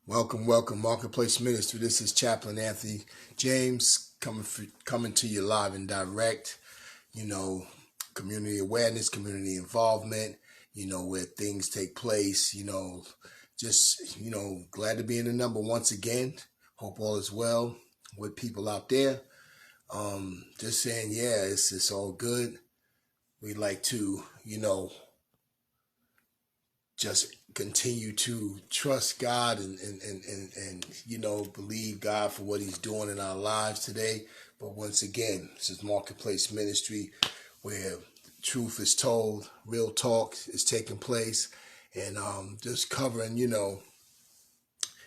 Welcome, Marketplace Ministry. This is Chaplain Anthony James coming to you live and direct. You know, community awareness, community involvement. Where things take place. Glad to be in the number once again. Hope all is well with people out there. Just saying, yeah, it's all good. We like to, just continue to trust God and believe God for what he's doing in our lives today. But once again, this is Marketplace Ministry where truth is told, real talk is taking place, and just covering,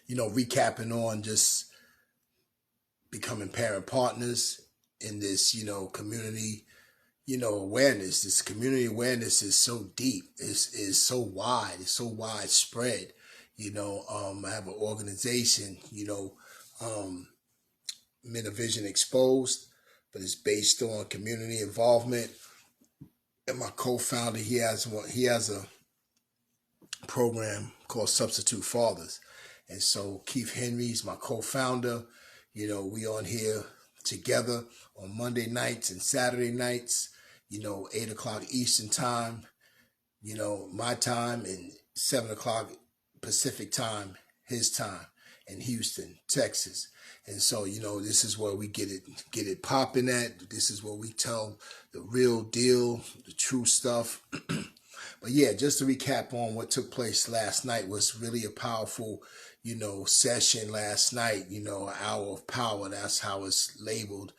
recapping on just becoming parent partners in this, community awareness. This community awareness is so deep, is so wide, it's so widespread. I have an organization, Men of Vision Exposed, but it's based on community involvement. And my co-founder, he has a program called Substitute Fathers. And so Keith Henry's my co-founder. We on here together on Monday nights and Saturday nights, 8 o'clock Eastern time, my time, and 7 o'clock Pacific time, his time, in Houston, Texas. And so, this is where we get it popping at. This is where we tell the real deal, the true stuff. But yeah, just to recap on what took place last night was really a powerful, session last night, an hour of power. That's how it's labeled.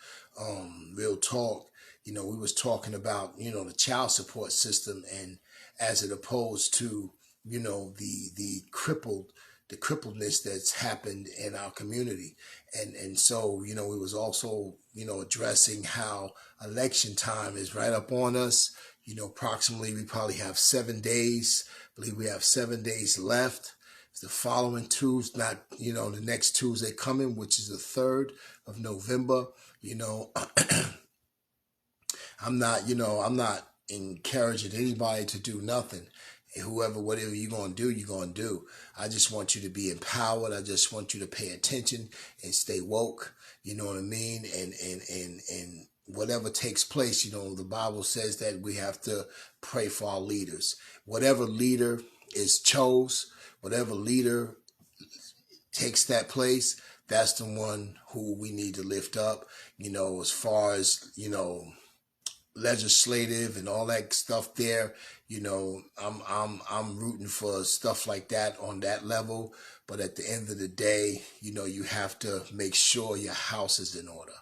Real talk. We was talking about, the child support system, and as it opposed to, the crippledness that's happened in our community. And so, we was also, addressing how election time is right up on us. Approximately we probably have 7 days. I believe we have 7 days left. It's the following Tuesday, not, the next Tuesday coming, which is the 3rd of November. I'm not encouraging anybody to do nothing. And whatever you're going to do, you're going to do. I just want you to be empowered. I just want you to pay attention and stay woke. You know what I mean? And whatever takes place, the Bible says that we have to pray for our leaders. Whatever leader is chose, whatever leader takes that place, that's the one who we need to lift up, as far as, legislative and all that stuff there. I'm rooting for stuff like that on that level. But at the end of the day, you have to make sure your house is in order.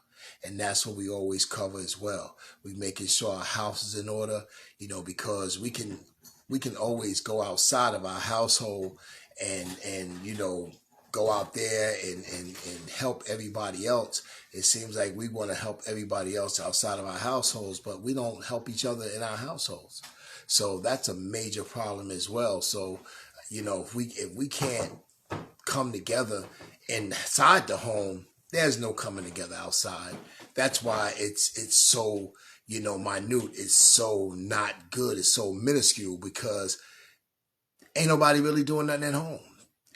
And that's what we always cover as well. We making sure our house is in order, because we can always go outside of our household and go out there and help everybody else. It seems like we want to help everybody else outside of our households, but we don't help each other in our households. So that's a major problem as well. So, if we can't come together inside the home, there's no coming together outside. That's why it's so, minute. It's so not good. It's so minuscule, because ain't nobody really doing nothing at home.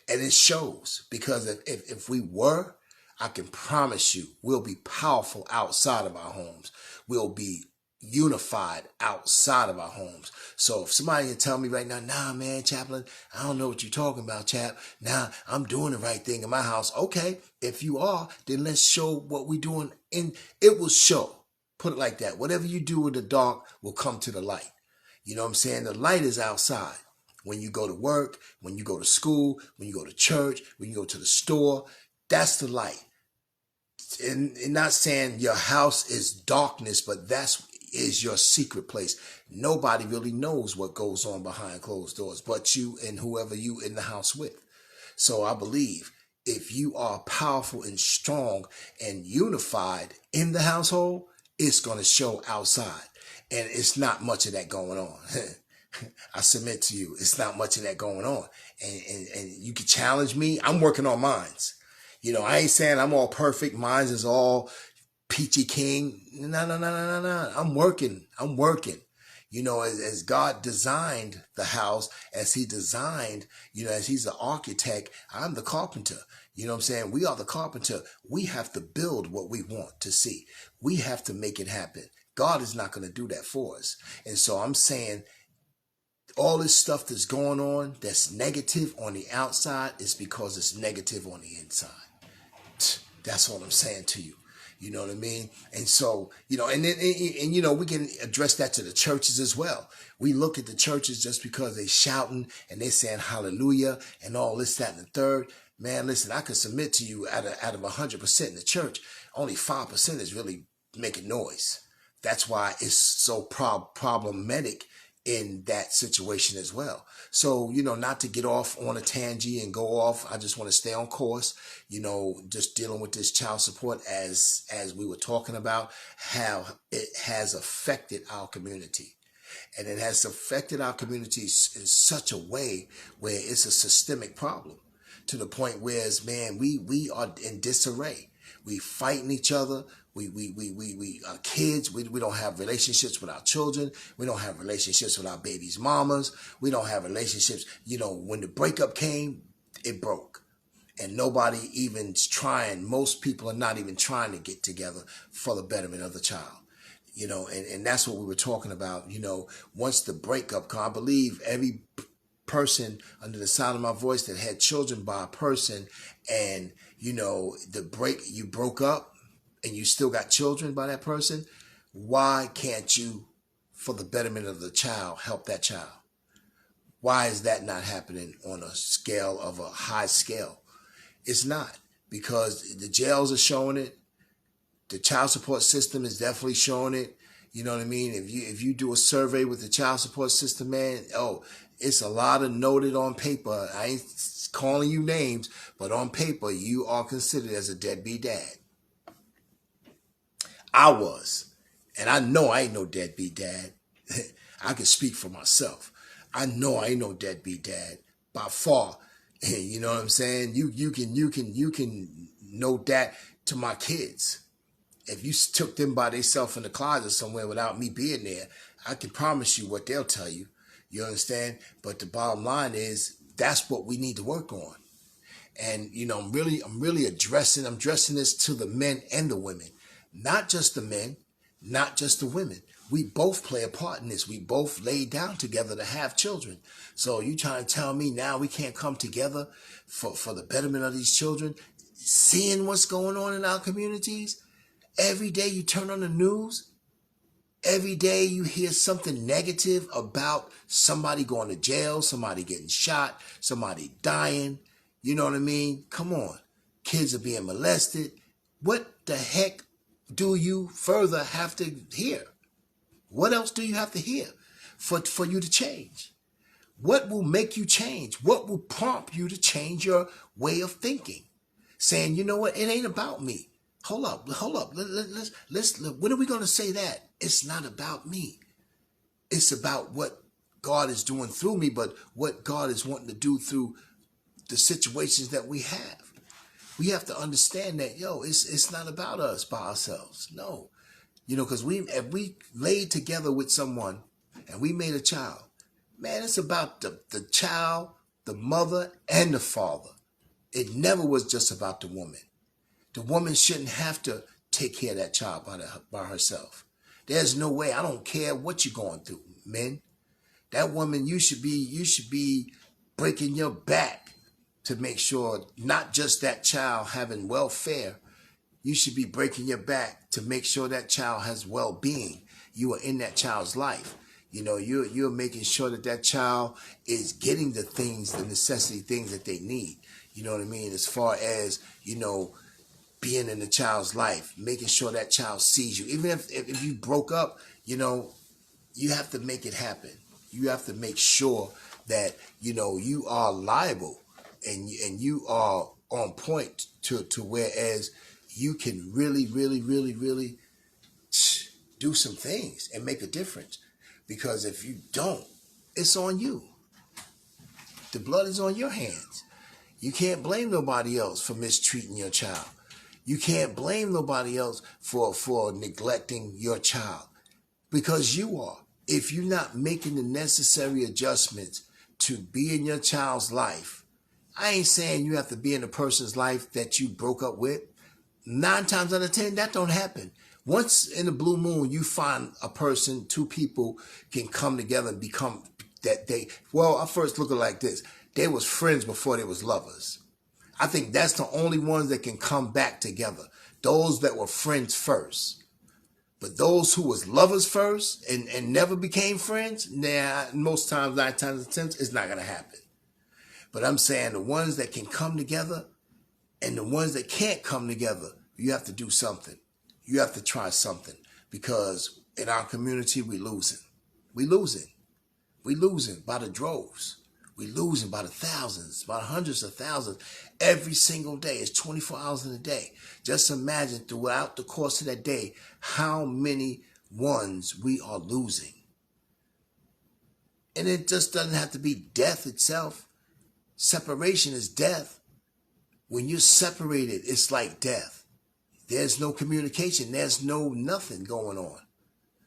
And it shows, because if we were, I can promise you, we'll be powerful outside of our homes. We'll be unified outside of our homes. So if somebody can tell me right now, nah, man, Chaplain, I don't know what you're talking about, chap. Nah, I'm doing the right thing in my house. Okay, if you are, then let's show what we're doing, and it will show. Put it like that. Whatever you do in the dark will come to the light. You know what I'm saying? The light is outside. When you go to work, when you go to school, when you go to church, when you go to the store, that's the light. And not saying your house is darkness, but is your secret place. Nobody really knows what goes on behind closed doors but you and whoever you in the house with. So I believe if you are powerful and strong and unified in the household, it's going to show outside. And it's not much of that going on. I submit to you, it's not much of that going on. And you can challenge me. I'm working on mines. I ain't saying I'm all perfect. Mines is all peachy king. No. I'm working. As God designed the house, as he designed, as he's the architect, I'm the carpenter. You know what I'm saying? We are the carpenter. We have to build what we want to see. We have to make it happen. God is not going to do that for us. And so I'm saying all this stuff that's going on that's negative on the outside is because it's negative on the inside. That's all I'm saying to you. You know what I mean? And so, we can address that to the churches as well. We look at the churches just because they shouting and they saying hallelujah and all this, that, and the third. Man, listen, I can submit to you out of 100% in the church, only 5% is really making noise. That's why it's so problematic in that situation as well. So, not to get off on a tangent and go off, I just want to stay on course, just dealing with this child support as we were talking about, how it has affected our community. And it has affected our community in such a way where it's a systemic problem to the point where, man, we are in disarray. We fighting each other. We are kids. We don't have relationships with our children. We don't have relationships with our babies' mamas. We don't have relationships. When the breakup came, it broke. And nobody even's trying. Most people are not even trying to get together for the betterment of the child. And that's what we were talking about. Once the breakup come, I believe every person under the sound of my voice that had children by a person, and you broke up and you still got children by that person, why can't you, for the betterment of the child, help that child? Why is that not happening on a scale of a high scale? It's not, because the jails are showing it. The child support system is definitely showing it. You know what I mean? If you do a survey with the child support system, man, it's a lot of noted on paper. I ain't calling you names, but on paper, you are considered as a deadbeat dad. I was. And I know I ain't no deadbeat dad. I can speak for myself. I know I ain't no deadbeat dad by far. You know what I'm saying? You can note that to my kids. If you took them by themselves in the closet somewhere without me being there, I can promise you what they'll tell you. You understand? But the bottom line is that's what we need to work on. And I'm really addressing this to the men and the women. Not just the men, not just the women. We both play a part in this. We both laid down together to have children. So you trying to tell me now we can't come together for the betterment of these children? Seeing what's going on in our communities? Every day you turn on the news, every day you hear something negative about somebody going to jail, somebody getting shot, somebody dying. You know what I mean? Come on. Kids are being molested. What the heck do you further have to hear? What else do you have to hear for you to change? What will make you change? What will prompt you to change your way of thinking? Saying, you know what? It ain't about me. Hold up. Let's when are we going to say that? It's not about me. It's about what God is doing through me, but what God is wanting to do through the situations that we have. We have to understand that, it's not about us by ourselves. No. Because if we laid together with someone and we made a child, man, it's about the child, the mother, and the father. It never was just about the woman. The woman shouldn't have to take care of that child by herself. There's no way. I don't care what you're going through, men. That woman, you should be breaking your back to make sure not just that child having welfare. You should be breaking your back to make sure that child has well-being. You are in that child's life. You're making sure that child is getting the things, the necessity things that they need. You know what I mean? As far as, being in the child's life, making sure that child sees you. Even if you broke up, you have to make it happen. You have to make sure that, you are liable and you are on point to whereas you can really, really, really, really do some things and make a difference. Because if you don't, it's on you. The blood is on your hands. You can't blame nobody else for mistreating your child. You can't blame nobody else for neglecting your child, because you are. if you're not making the necessary adjustments to be in your child's life, I ain't saying you have to be in a person's life that you broke up with. 9 times out of 10, that don't happen. Once in a blue moon, you find a person, 2 people can come together and become that well, I first look at it like this. They was friends before they was lovers. I think that's the only ones that can come back together. Those that were friends first. But those who was lovers first and never became friends, nah, most times, 9 times out of 10, it's not going to happen. But I'm saying the ones that can come together and the ones that can't come together, you have to do something. You have to try something. Because in our community, we losing. We losing. We losing by the droves. We losing by the thousands, by the hundreds of thousands every single day. It's 24 hours in a day. Just imagine throughout the course of that day how many ones we are losing. And it just doesn't have to be death itself. Separation is death. When you're separated, it's like death. There's no communication. There's no nothing going on.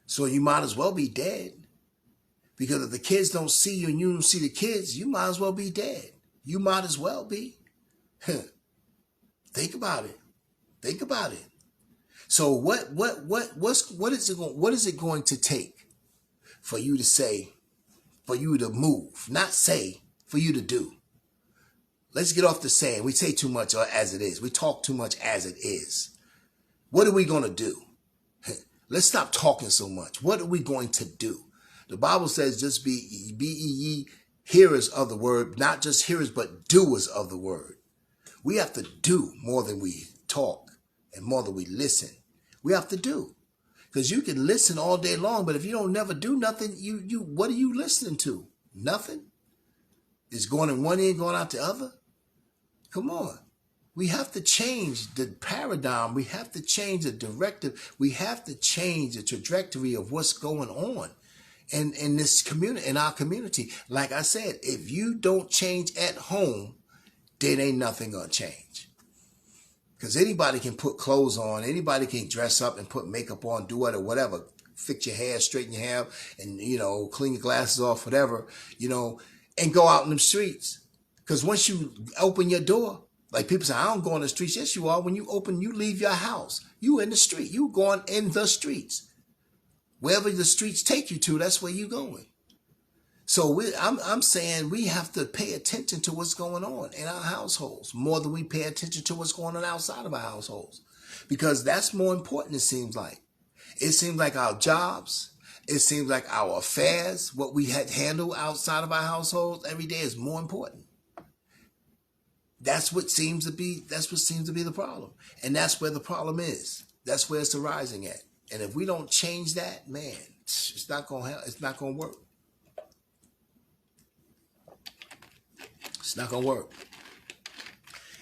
So you might as well be dead. Because if the kids don't see you and you don't see the kids, you might as well be dead. You might as well be. Think about it. Think about it. So what is it going to take for you to say, for you to move, not say, for you to do? Let's get off the saying. We say too much as it is. We talk too much as it is. What are we going to do? Let's stop talking so much. What are we going to do? The Bible says just be ye hearers of the word, not just hearers, but doers of the word. We have to do more than we talk and more than we listen. We have to do. Because you can listen all day long, but if you don't never do nothing, what are you listening to? Nothing? It's going in one ear, going out the other? Come on. We have to change the paradigm. We have to change the directive. We have to change the trajectory of what's going on in this community, in our community. Like I said, if you don't change at home, then ain't nothing gonna change. Because anybody can put clothes on, anybody can dress up and put makeup on, do it or whatever, fix your hair, straighten your hair, and clean your glasses off, whatever, and go out in the streets. Because once you open your door, like people say, I don't go on the streets. Yes, you are. When you leave your house, you in the street. You going in the streets. Wherever the streets take you to, that's where you going. So I'm saying we have to pay attention to what's going on in our households more than we pay attention to what's going on outside of our households. Because that's more important, it seems like. It seems like our jobs, it seems like our affairs, what we had handle outside of our households every day is more important. That's what seems to be the problem. And that's where the problem is. That's where it's arising at. And if we don't change that, man, it's not going to work. It's not going to work.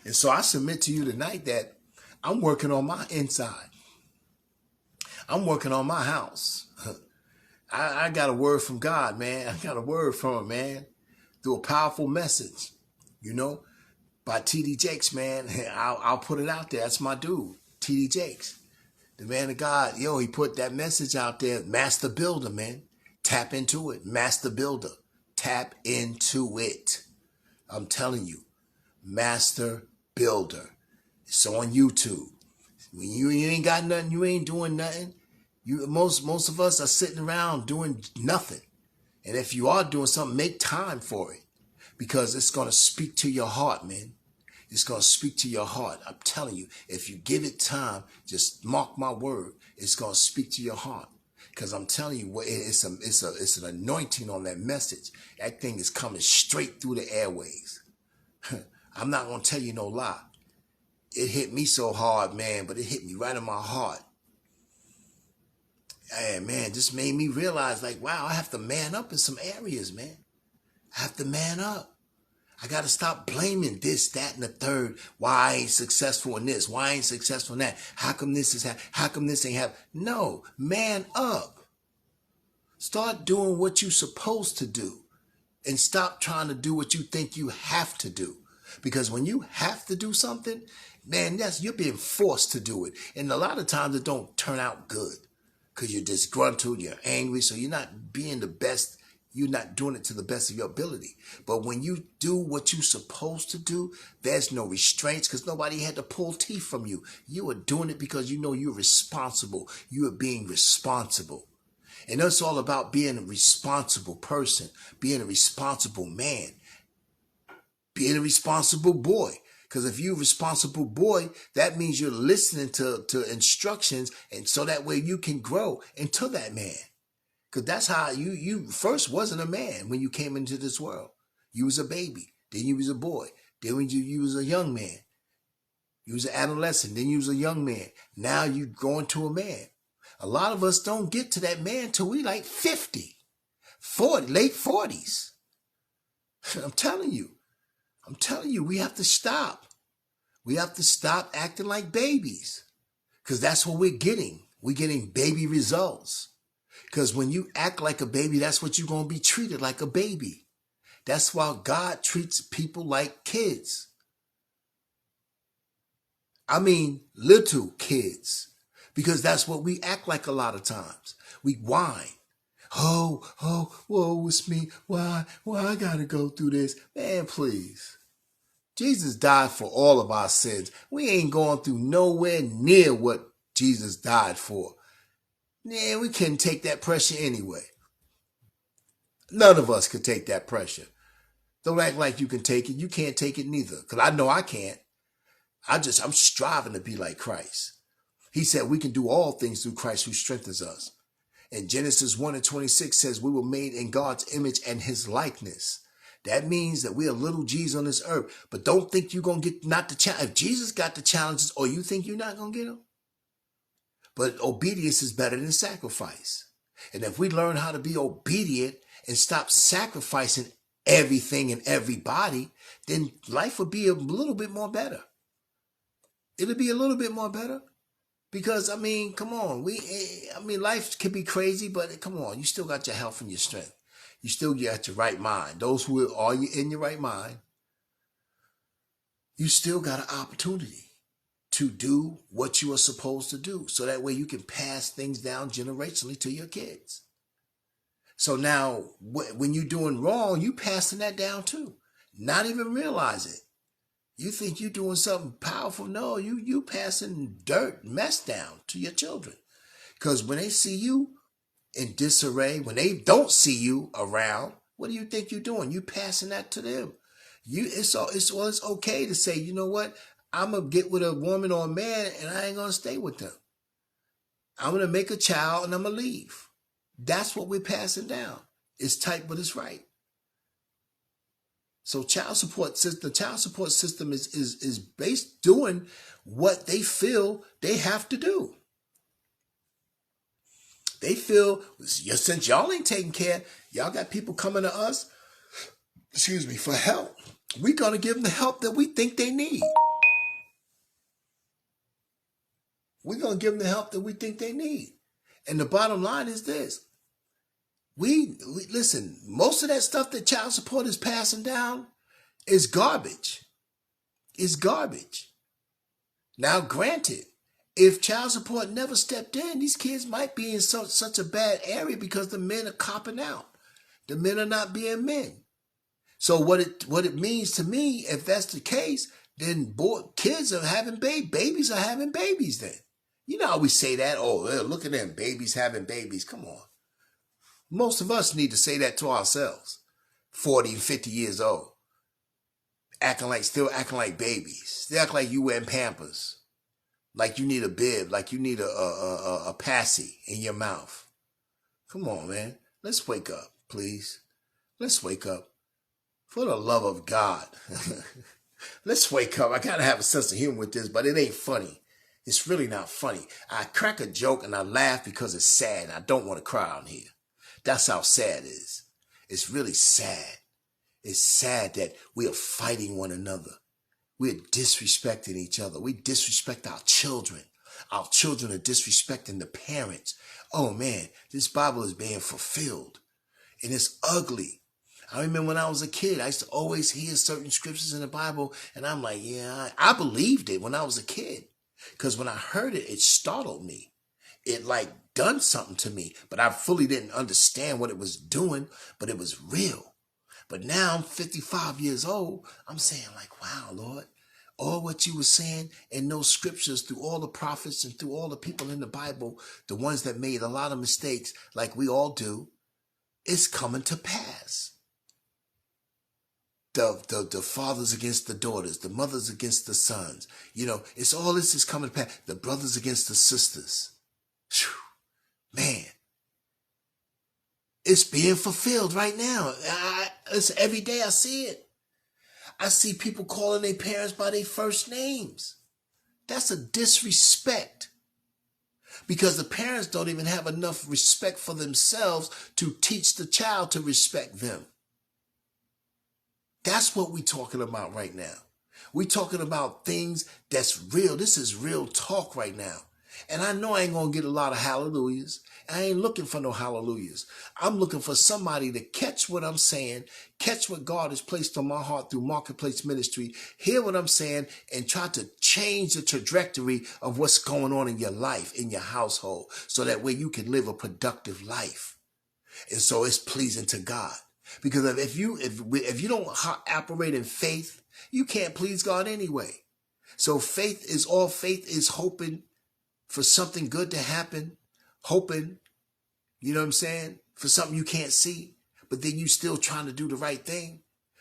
And so I submit to you tonight that I'm working on my inside. I'm working on my house. I got a word from God, man. I got a word from him, man. Through a powerful message, by T.D. Jakes, man. I'll put it out there. That's my dude, T.D. Jakes. The man of God, he put that message out there. Master builder, man. Tap into it. Master builder. Tap into it. I'm telling you. Master builder. It's on YouTube. When you ain't got nothing, you ain't doing nothing. Most of us are sitting around doing nothing. And if you are doing something, make time for it. Because it's going to speak to your heart, man. It's going to speak to your heart. I'm telling you, if you give it time, just mark my word, it's going to speak to your heart. Because I'm telling you, it's an anointing on that message. That thing is coming straight through the airways. I'm not going to tell you no lie. It hit me so hard, man, but it hit me right in my heart. And man, just made me realize, like, wow, I have to man up in some areas, man. I have to man up. I got to stop blaming this, that, and the third. Why I ain't successful in this? Why I ain't successful in that? How come this is how come this ain't happening? No, man up. Start doing what you're supposed to do. And stop trying to do what you think you have to do. Because when you have to do something, man, you're being forced to do it. And a lot of times it don't turn out good. because you're disgruntled, you're angry, so you're not being the best. You're not doing it to the best of your ability. But when you do what you're supposed to do, there's no restraints because nobody had to pull teeth from you. You are doing it because you know you're responsible. You are being responsible. And it's all about being a responsible person, being a responsible man, being a responsible boy. Because if you're a responsible boy, that means you're listening to instructions, and so that way you can grow into that man. Because that's how you first wasn't a man when you came into this world. You was a baby. Then you was a boy. Then when you was a young man. You was an adolescent. Then you was a young man. Now you going to a man. A lot of us don't get to that man till we like 50, 40, late 40s. I'm telling you, we have to stop. We have to stop acting like babies. Because that's what we're getting. We're getting baby results. Because when you act like a baby, that's what you're going to be treated like a baby. That's why God treats people like kids. I mean, little kids. Because that's what we act like a lot of times. We whine. Woe is me. Why I got to go through this? Man, please. Jesus died for all of our sins. We ain't going through nowhere near what Jesus died for. Yeah, we couldn't take that pressure anyway. None of us could take that pressure. Don't act like you can take it. You can't take it neither. Because I know I can't. I'm striving to be like Christ. He said we can do all things through Christ who strengthens us. And Genesis 1:26 says we were made in God's image and his likeness. That means that we are little G's on this earth. But don't think you're going to get not the challenge. If Jesus got the challenges, or you think you're not going to get them? But obedience is better than sacrifice. And if we learn how to be obedient and stop sacrificing everything and everybody, then life would be a little bit more better. It'll be a little bit more better. Because, I mean, come on. Life can be crazy, but come on. You still got your health and your strength. You still got your right mind. Those who are in your right mind, you still got an opportunity to do what you are supposed to do. So that way you can pass things down generationally to your kids. So now when you're doing wrong, you passing that down too. Not even realize it. You think you're doing something powerful. No, you passing dirt, mess down to your children. Because when they see you in disarray, when they don't see you around, what do you think you're doing? You passing that to them. It's okay to say, you know what? I'm going to get with a woman or a man and I ain't going to stay with them. I'm going to make a child and I'm going to leave. That's what we're passing down. It's tight, but it's right. So the child support system is based doing what they feel they have to do. They feel, since y'all ain't taking care, y'all got people coming to us, for help. We're going to give them the help that we think they need. We're going to give them the help that we think they need. And the bottom line is this. We listen, most of that stuff that child support is passing down is garbage. It's garbage. Now, granted, if child support never stepped in, these kids might be in such a bad area because the men are copping out. The men are not being men. So what it means to me, if that's the case, then kids are having babies are having babies then. You know how we say that? Oh, look at them, babies having babies. Come on. Most of us need to say that to ourselves. 40 and 50 years old. Still acting like babies. Still act like you wearing Pampers. Like you need a bib. Like you need a passy in your mouth. Come on, man. Let's wake up, please. Let's wake up. For the love of God. Let's wake up. I gotta have a sense of humor with this, but it ain't funny. It's really not funny. I crack a joke and I laugh because it's sad and I don't want to cry on here. That's how sad it is. It's really sad. It's sad that we are fighting one another. We're disrespecting each other. We disrespect our children. Our children are disrespecting the parents. Oh man, this Bible is being fulfilled. And it's ugly. I remember when I was a kid, I used to always hear certain scriptures in the Bible. And I'm like, yeah, I believed it when I was a kid. Because when I heard it, it startled me. it like done something to me, but I fully didn't understand what it was doing, but it was real. But now I'm 55 years old. I'm saying like, wow, Lord, all what you were saying in those scriptures through all the prophets and through all the people in the Bible, the ones that made a lot of mistakes like we all do, it's coming to pass. The fathers against the daughters, the mothers against the sons. It's all this is coming to pass. The brothers against the sisters. Whew, man, it's being fulfilled right now. It's every day I see it. I see people calling their parents by their first names. That's a disrespect. Because the parents don't even have enough respect for themselves to teach the child to respect them. That's what we're talking about right now. We're talking about things that's real. This is real talk right now. And I know I ain't going to get a lot of hallelujahs. I ain't looking for no hallelujahs. I'm looking for somebody to catch what I'm saying, catch what God has placed on my heart through Marketplace Ministry, hear what I'm saying, and try to change the trajectory of what's going on in your life, in your household, so that way you can live a productive life. And so it's pleasing to God. Because if you don't operate in faith, you can't please God anyway. So faith is hoping for something good to happen, hoping, you know what I'm saying, for something you can't see, but then you still trying to do the right thing.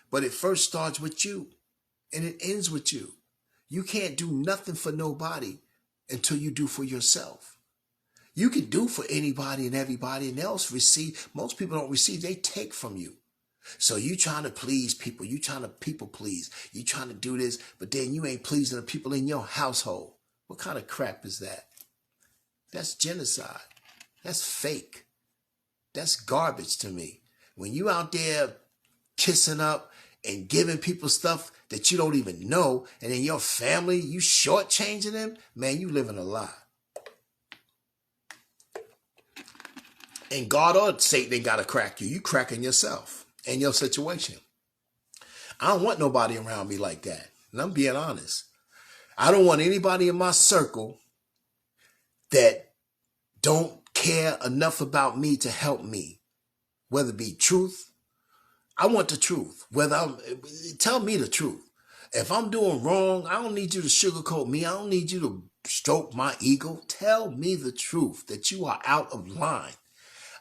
But it first starts with you and it ends with you. You can't do nothing for nobody until you do for yourself. You can do for anybody and everybody and else receive. Most people don't receive, they take from you. So you trying to please people, you trying to people please, you trying to do this, but then you ain't pleasing the people in your household. What kind of crap is that? That's genocide. That's fake. That's garbage to me. When you out there kissing up and giving people stuff that you don't even know, and in your family, you shortchanging them, man, you living a lie. And God or Satan ain't got to crack you. You cracking yourself and your situation. I don't want nobody around me like that. And I'm being honest. I don't want anybody in my circle that don't care enough about me to help me. Whether it be truth, I want the truth. Tell me the truth. If I'm doing wrong, I don't need you to sugarcoat me. I don't need you to stroke my ego. Tell me the truth, that you are out of line.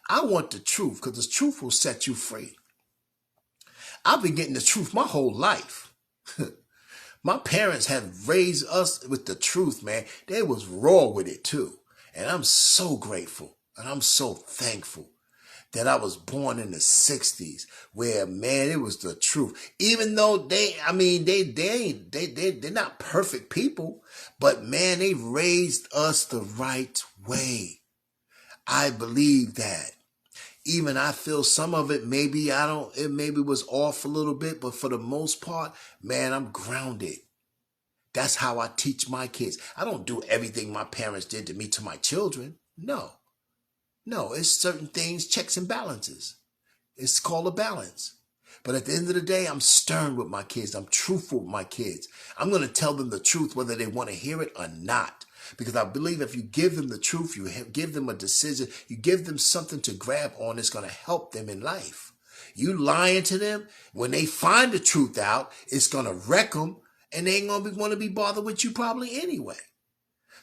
I want the truth, because the truth will set you free. I've been getting the truth my whole life. My parents have raised us with the truth, man. They was raw with it too. And I'm so grateful and I'm so thankful that I was born in the 60s where, man, it was the truth. Even though they're not perfect people, but man, they raised us the right way. I believe that. Even I feel some of it, it maybe was off a little bit, but for the most part, man, I'm grounded. That's how I teach my kids. I don't do everything my parents did to me to my children. No, it's certain things, checks and balances. It's called a balance. But at the end of the day, I'm stern with my kids. I'm truthful with my kids. I'm going to tell them the truth whether they want to hear it or not. Because I believe if you give them the truth, you give them a decision, you give them something to grab on that's going to help them in life. You lying to them, when they find the truth out, it's going to wreck them, and they ain't going to want to be bothered with you probably anyway.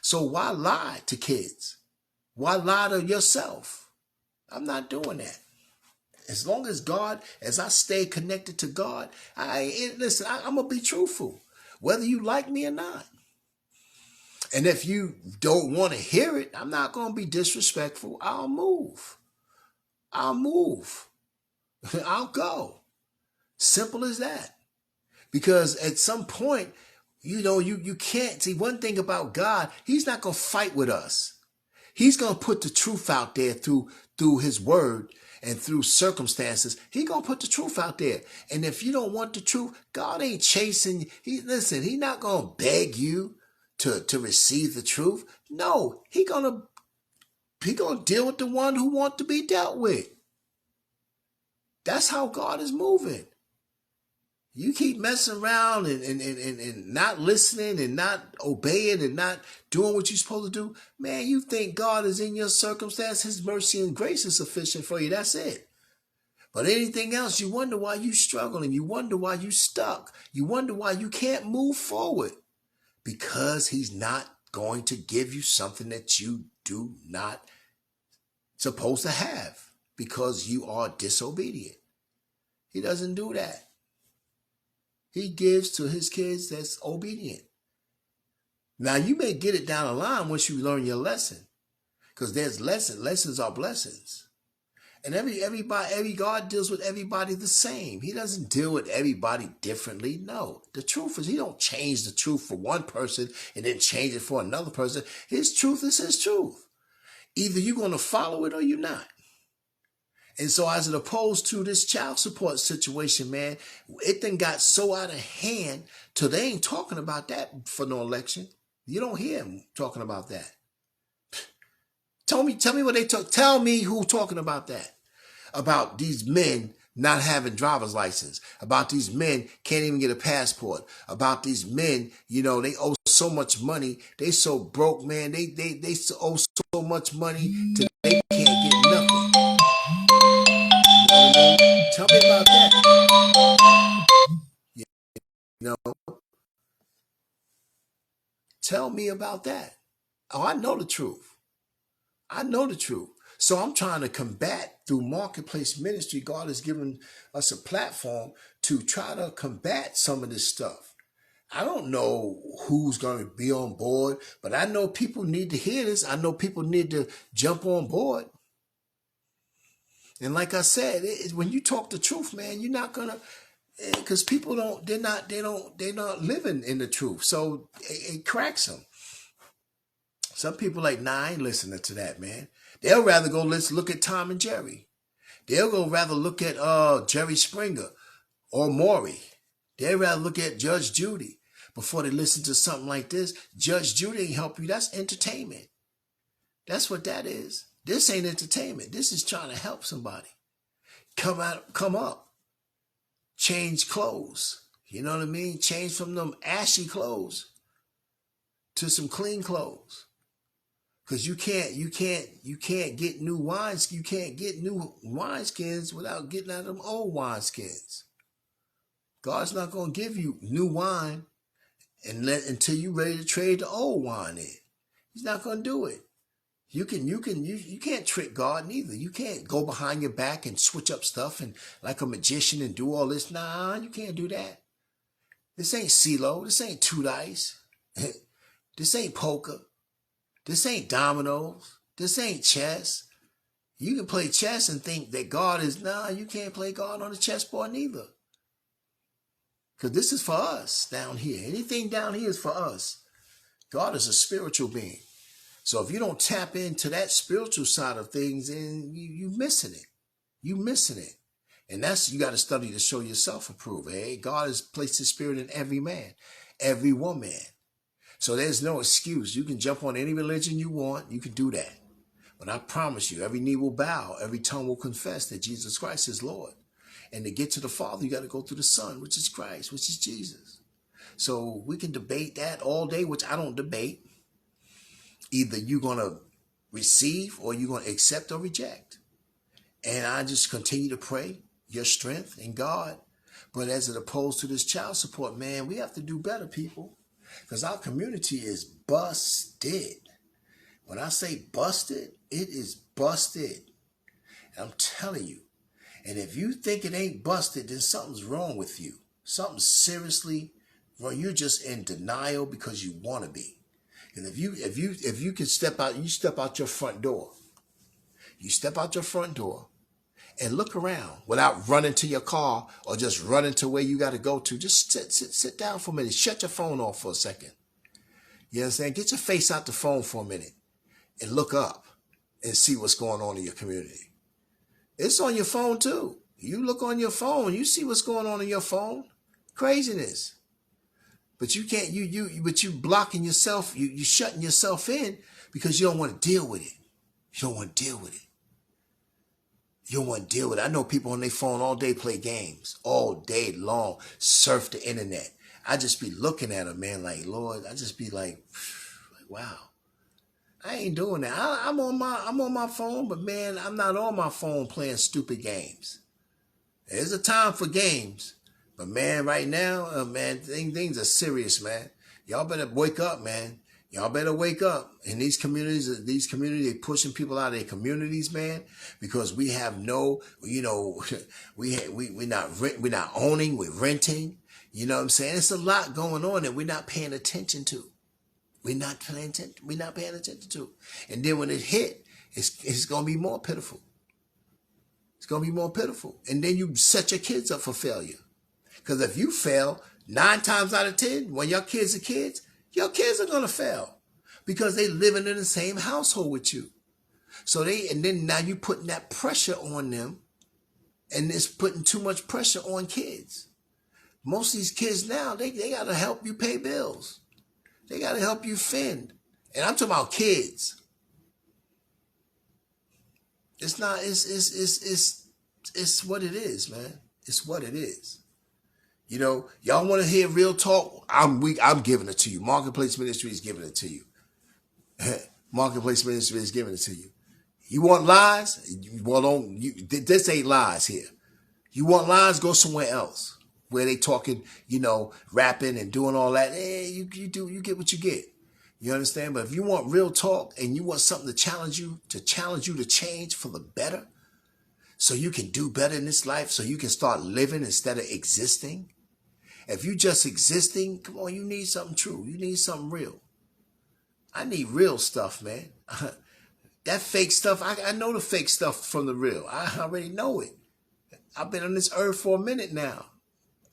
So why lie to kids? Why lie to yourself? I'm not doing that. As long as I stay connected to God, I'm going to be truthful, whether you like me or not. And if you don't want to hear it, I'm not going to be disrespectful. I'll move. I'll go. Simple as that. Because at some point, you can't see one thing about God. He's not going to fight with us. He's going to put the truth out there through his word and through circumstances. He's going to put the truth out there. And if you don't want the truth, God ain't chasing you. He's not going to beg you to receive the truth. No, he gonna deal with the one who want to be dealt with. That's how God is moving. You keep messing around and not listening and not obeying and not doing what you're supposed to do, man, you think God is in your circumstance. His mercy and grace is sufficient for you. That's it. But anything else, you wonder why you struggling. You wonder why you stuck. You wonder why you can't move forward. Because he's not going to give you something that you do not supposed to have because you are disobedient. He doesn't do that. He gives to his kids that's obedient. Now, you may get it down the line once you learn your lesson, because there's lessons are blessings. And every God deals with everybody the same. He doesn't deal with everybody differently. No, the truth is he don't change the truth for one person and then change it for another person. His truth is his truth. Either you're going to follow it or you're not. And so as opposed to this child support situation, man, it then got so out of hand till they ain't talking about that for no election. You don't hear them talking about that. Tell me what they talk. Tell me who talking about that. About these men not having driver's license. About these men can't even get a passport. About these men, they owe so much money. They so broke, man. They owe so much money to they can't get nothing. You know what I mean? Tell me about that. Tell me about that. Oh, I know the truth. I know the truth. So I'm trying to combat through marketplace ministry. God has given us a platform to try to combat some of this stuff. I don't know who's going to be on board, but I know people need to hear this. I know people need to jump on board. And like I said, when you talk the truth, man, you're not going to, because people they're not living in the truth. So it cracks them. Some people like, nah, I ain't listening to that, man. They'll rather go look at Tom and Jerry. They'll go rather look at Jerry Springer or Maury. They'd rather look at Judge Judy before they listen to something like this. Judge Judy ain't help you. That's entertainment. That's what that is. This ain't entertainment. This is trying to help somebody. Come up. Change clothes. You know what I mean? Change from them ashy clothes to some clean clothes. Because you can't get new wines. You can't get new wineskins without getting out of them old wineskins. God's not going to give you new wine until you're ready to trade the old wine in. He's not going to do it. You can't trick God neither. You can't go behind your back and switch up stuff and like a magician and do all this. Nah, you can't do that. This ain't CeeLo. This ain't Two Dice. This ain't poker. This ain't dominoes. This ain't chess. You can play chess and think that God is, you can't play God on the chessboard neither. Because this is for us down here. Anything down here is for us. God is a spiritual being. So if you don't tap into that spiritual side of things, then you missing it. You missing it. And that's, you got to study to show yourself approved. Hey, God has placed his spirit in every man, every woman. So there's no excuse. You can jump on any religion you want. You can do that. But I promise you, every knee will bow. Every tongue will confess that Jesus Christ is Lord. And to get to the Father, you got to go through the Son, which is Christ, which is Jesus. So we can debate that all day, which I don't debate. Either you're going to receive or you're going to accept or reject. And I just continue to pray your strength in God. But as it opposed to this child support, man, we have to do better, people. Because our community is busted. When I say busted, it is busted. And I'm telling you. And if you think it ain't busted, then something's wrong with you. Something seriously wrong. You're just in denial because you want to be. And if you can step out, you step out your front door. You step out your front door and look around without running to your car or just running to where you got to go to. Just sit down for a minute. Shut your phone off for a second. You understand? Get your face out the phone for a minute and look up and see what's going on in your community. It's on your phone too. You look on your phone, you see what's going on in your phone. Craziness. But you can't, but you blocking yourself, you shutting yourself in because you don't want to deal with it. You don't want to deal with it. You don't want to deal with it. I know people on their phone all day play games, all day long, surf the internet. I just be looking at them, man, like, Lord, I just be like, wow. I ain't doing that. I'm on my phone, but man, I'm not on my phone playing stupid games. There's a time for games, but man, right now, man, things are serious, man. Y'all better wake up, man. Y'all better wake up. In these communities, they pushing people out of their communities, man, because we have no, we're not owning, we're renting. You know what I'm saying? It's a lot going on that we're not paying attention to. We're not paying attention to. And then when it hit, it's gonna be more pitiful. It's gonna be more pitiful. And then you set your kids up for failure. Because if you fail 9 times out of 10, when your kids are kids, your kids are gonna fail. Because they living in the same household with you. And then now you putting that pressure on them, and it's putting too much pressure on kids. Most of these kids now, they gotta help you pay bills. They got to help you fend. And I'm talking about kids. It's not, it's what it is, man. It's what it is. You know, y'all want to hear real talk? I'm giving it to you. Marketplace Ministry is giving it to you. Marketplace Ministry is giving it to you. You want lies? This ain't lies here. You want lies? Go somewhere else. Where they talking, rapping and doing all that. You get what you get. You understand? But if you want real talk and you want something to challenge you to change for the better, so you can do better in this life, so you can start living instead of existing. If you just existing, come on, you need something true. You need something real. I need real stuff, man. That fake stuff, I know the fake stuff from the real. I already know it. I've been on this earth for a minute now.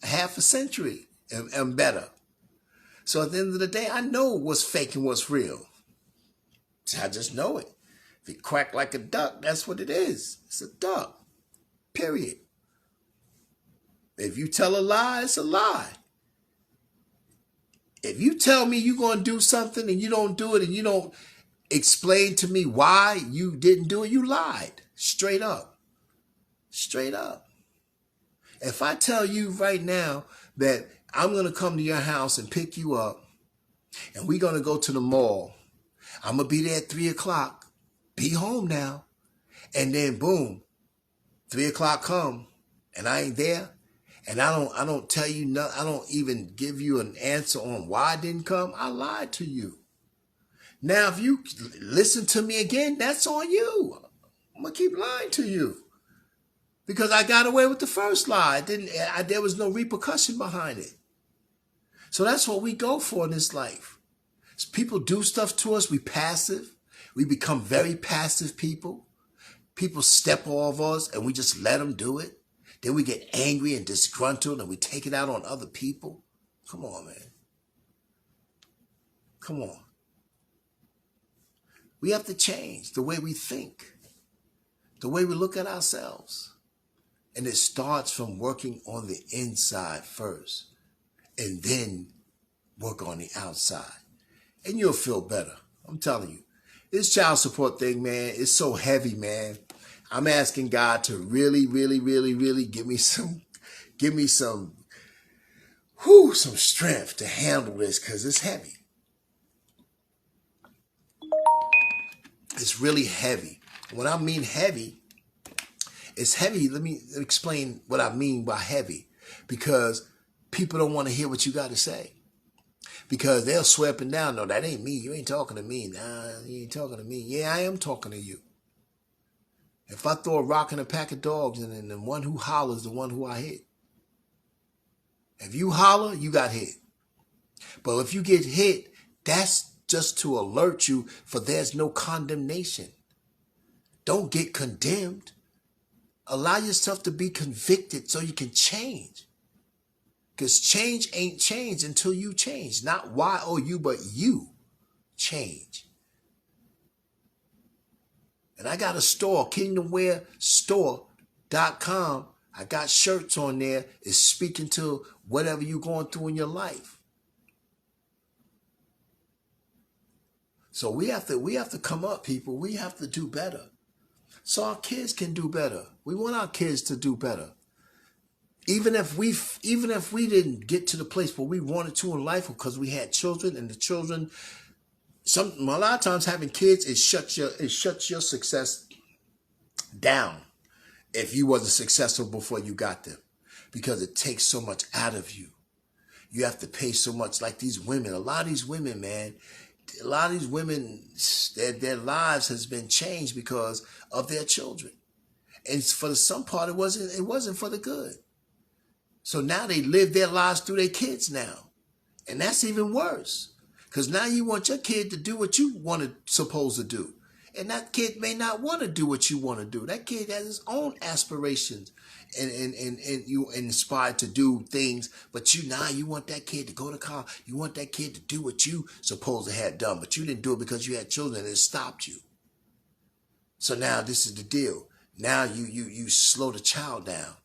Half a century and better. So at the end of the day, I know what's fake and what's real. I just know it. If it quack like a duck, that's what it is. It's a duck. Period. If you tell a lie, it's a lie. If you tell me you're going to do something and you don't do it and you don't explain to me why you didn't do it, you lied. Straight up. Straight up. If I tell you right now that I'm going to come to your house and pick you up and we're going to go to the mall, I'm going to be there at 3 o'clock, be home now. And then boom, 3 o'clock come and I ain't there. And I don't tell you nothing. I don't even give you an answer on why I didn't come. I lied to you. Now, if you listen to me again, that's on you. I'm going to keep lying to you. Because I got away with the first lie. There was no repercussion behind it. So that's what we go for in this life. As people do stuff to us, we passive. We become very passive people. People step all of us and we just let them do it. Then we get angry and disgruntled and we take it out on other people. Come on, man. Come on. We have to change the way we think, the way we look at ourselves. And it starts from working on the inside first and then work on the outside. And you'll feel better. I'm telling you. This child support thing, man, is so heavy, man. I'm asking God to really, really, really, really give me some strength to handle this because it's heavy. It's really heavy. When I mean heavy, it's heavy. Let me explain what I mean by heavy. Because people don't want to hear what you got to say. Because they'll swear up and down, no, that ain't me. You ain't talking to me. Nah, you ain't talking to me. Yeah, I am talking to you. If I throw a rock in a pack of dogs and then the one who hollers the one who I hit. If you holler, you got hit. But if you get hit, that's just to alert you for there's no condemnation. Don't get condemned. Allow yourself to be convicted so you can change. Because change ain't change until you change. Not why or you, but you change. And I got a store, kingdomwearstore.com. I got shirts on there. It's speaking to whatever you're going through in your life. So we have to come up, people. We have to do better. so our kids can do better. We want our kids to do better. Even if we didn't get to the place where we wanted to in life because we had children, and the children, a lot of times having kids, it shuts your success down if you wasn't successful before you got them, because it takes so much out of you. You have to pay so much. Like these women, a lot of these women, man, a lot of these women, their lives has been changed because of their children. And for the some part, it wasn't for the good. So now they live their lives through their kids now. And that's even worse. Because now you want your kid to do what you supposed to do. And that kid may not want to do what you want to do. That kid has his own aspirations, and you inspired to do things, but you want that kid to go to college. You want that kid to do what you supposed to have done, but you didn't do it because you had children and it stopped you. So now this is the deal. Now you slow the child down.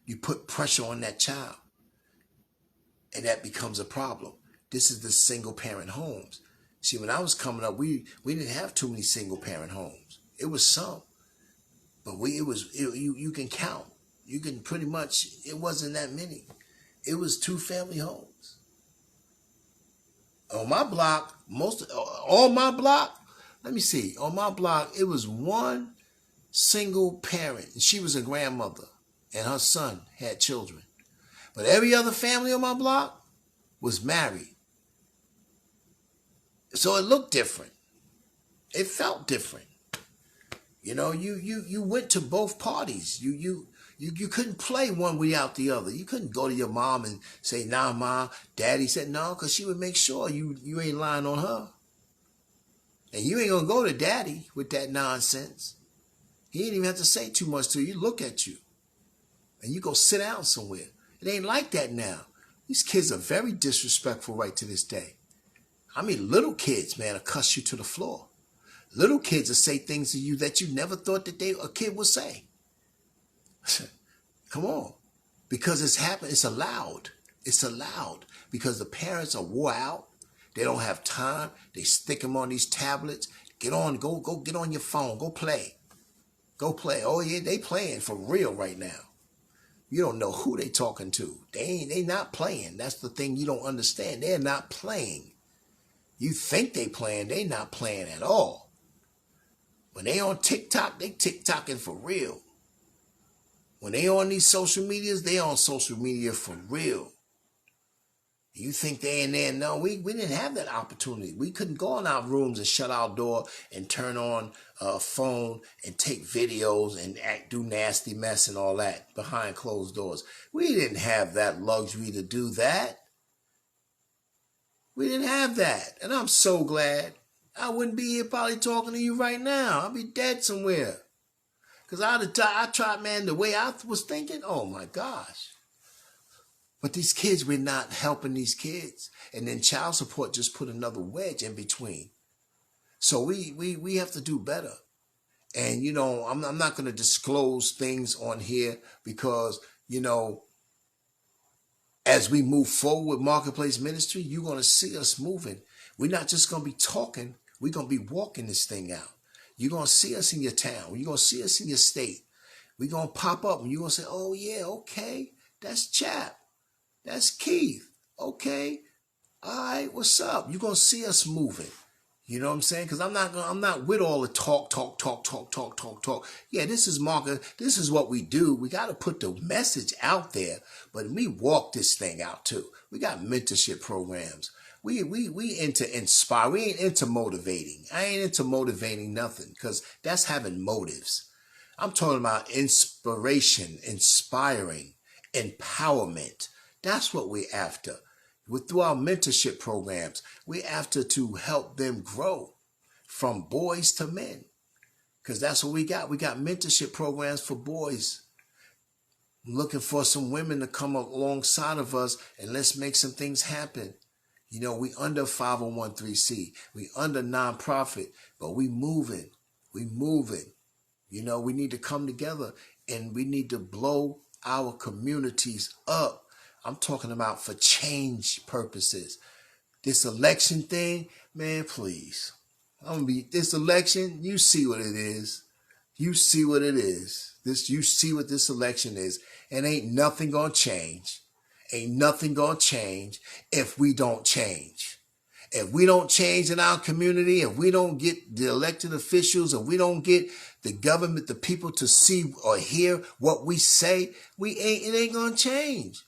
You put pressure on that child, and that becomes a problem. This is the single parent homes. See, when I was coming up, we didn't have too many single parent homes. It was some, but you can count. You can pretty much, it wasn't that many. It was 2-family homes. On my block, let me see. On my block, it was one single parent, and she was a grandmother, and her son had children. But every other family on my block was married. So it looked different. It felt different. You went to both parties. You couldn't play one without the other. You couldn't go to your mom and say, "Nah, mom." Daddy said no, because she would make sure you ain't lying on her. And you ain't gonna go to daddy with that nonsense. He ain't even have to say too much to you. Look at you. And you go sit down somewhere. It ain't like that now. These kids are very disrespectful right to this day. I mean, little kids, man, will cuss you to the floor. Little kids will say things to you that you never thought that a kid would say. Come on. Because it's happened. It's allowed. It's allowed. Because the parents are wore out. They don't have time. They stick them on these tablets. Go get on your phone. Go play. Go play. Oh, yeah, they playing for real right now. You don't know who they talking to. They not playing. That's the thing you don't understand. They're not playing. You think they playing. They not playing at all. When they on TikTok, they TikToking for real. When they on these social medias, they on social media for real. You think they in there? No, we didn't have that opportunity. We couldn't go in our rooms and shut our door and turn on a phone and take videos and do nasty mess and all that behind closed doors. We didn't have that luxury to do that. We didn't have that. And I'm so glad. I wouldn't be here probably talking to you right now. I'd be dead somewhere. Because I tried, man, the way I was thinking, oh my gosh. But these kids, we're not helping these kids. And then child support just put another wedge in between. So we have to do better. And, I'm not going to disclose things on here because, as we move forward with Marketplace Ministry, you're going to see us moving. We're not just going to be talking. We're going to be walking this thing out. You're going to see us in your town. You're going to see us in your state. We're going to pop up and you're going to say, oh, yeah, okay, that's Chap. That's Keith. Okay. All right, what's up? You're going to see us moving. You know what I'm saying? Because I'm not with all the talk. Yeah, this is market. This is what we do. We got to put the message out there, but we walk this thing out too. We got mentorship programs. We into inspire. We ain't into motivating. I ain't into motivating nothing because that's having motives. I'm talking about inspiration, inspiring, empowerment. That's what we're after. Through our mentorship programs, we're after to help them grow from boys to men. Because that's what we got. We got mentorship programs for boys. I'm looking for some women to come alongside of us and let's make some things happen. We under 501(c)(3). We under nonprofit, but we moving. We moving. We need to come together and we need to blow our communities up. I'm talking about for change purposes. This election thing, man, please. This election, you see what it is. You see what it is. You see what this election is, and ain't nothing gonna change. Ain't nothing gonna change if we don't change. If we don't change in our community, if we don't get the elected officials, if we don't get the government, the people to see or hear what we say, it ain't gonna change.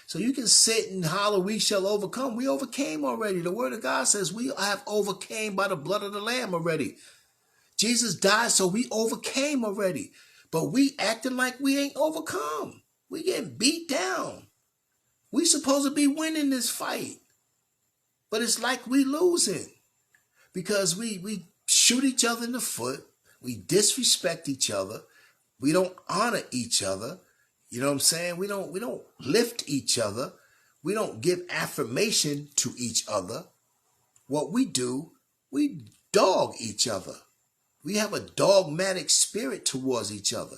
So you can sit and holler, we shall overcome. We overcame already. The word of God says we have overcame by the blood of the Lamb already. Jesus died, so we overcame already. But we acting like we ain't overcome. We getting beat down. We supposed to be winning this fight. But it's like we losing. Because we shoot each other in the foot. We disrespect each other. We don't honor each other. You know what I'm saying? We don't lift each other. We don't give affirmation to each other. What we do, we dog each other. We have a dogmatic spirit towards each other.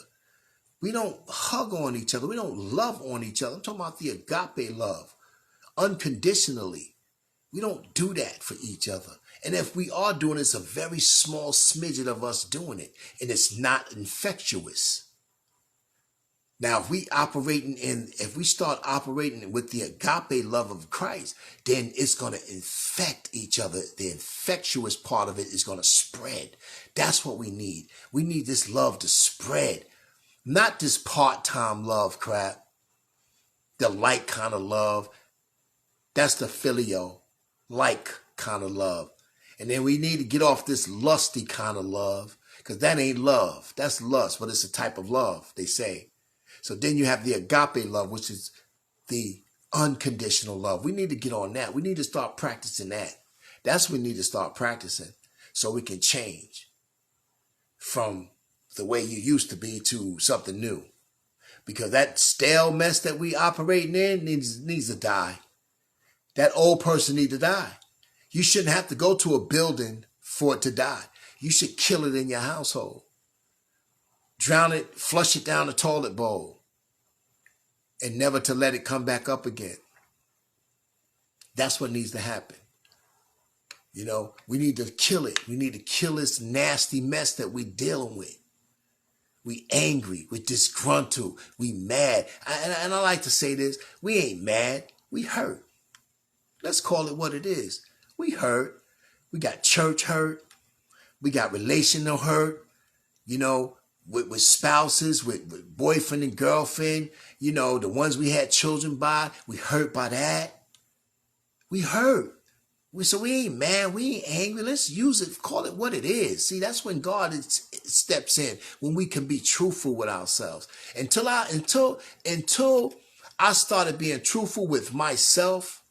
We don't hug on each other. We don't love on each other. I'm talking about the agape love, unconditionally. We don't do that for each other. And if we are doing it, it's a very small smidget of us doing it. And it's not infectious. Now, if we start operating with the agape love of Christ, then it's going to infect each other. The infectious part of it is going to spread. That's what we need. We need this love to spread. Not this part-time love crap. The like kind of love. That's the filial, like kind of love. And then we need to get off this lusty kind of love, because that ain't love. That's lust, but it's a type of love, they say. So then you have the agape love, which is the unconditional love. We need to get on that. We need to start practicing that. That's what we need to start practicing so we can change from the way you used to be to something new. Because that stale mess that we operating in needs to die. That old person needs to die. You shouldn't have to go to a building for it to die. You should kill it in your household. Drown it, flush it down the toilet bowl, and never to let it come back up again. That's what needs to happen. You know, we need to kill it. We need to kill this nasty mess that we're dealing with. We angry, we disgruntled, we mad. And I like to say this, we ain't mad, we hurt. Let's call it what it is. We hurt. We got church hurt. We got relational hurt. You know, with spouses, with boyfriend and girlfriend, you know, the ones we had children by, we hurt by that. We hurt. So we ain't mad, we ain't angry. Let's use it, call it what it is. See, that's when God steps in, when we can be truthful with ourselves. Until I started being truthful with myself,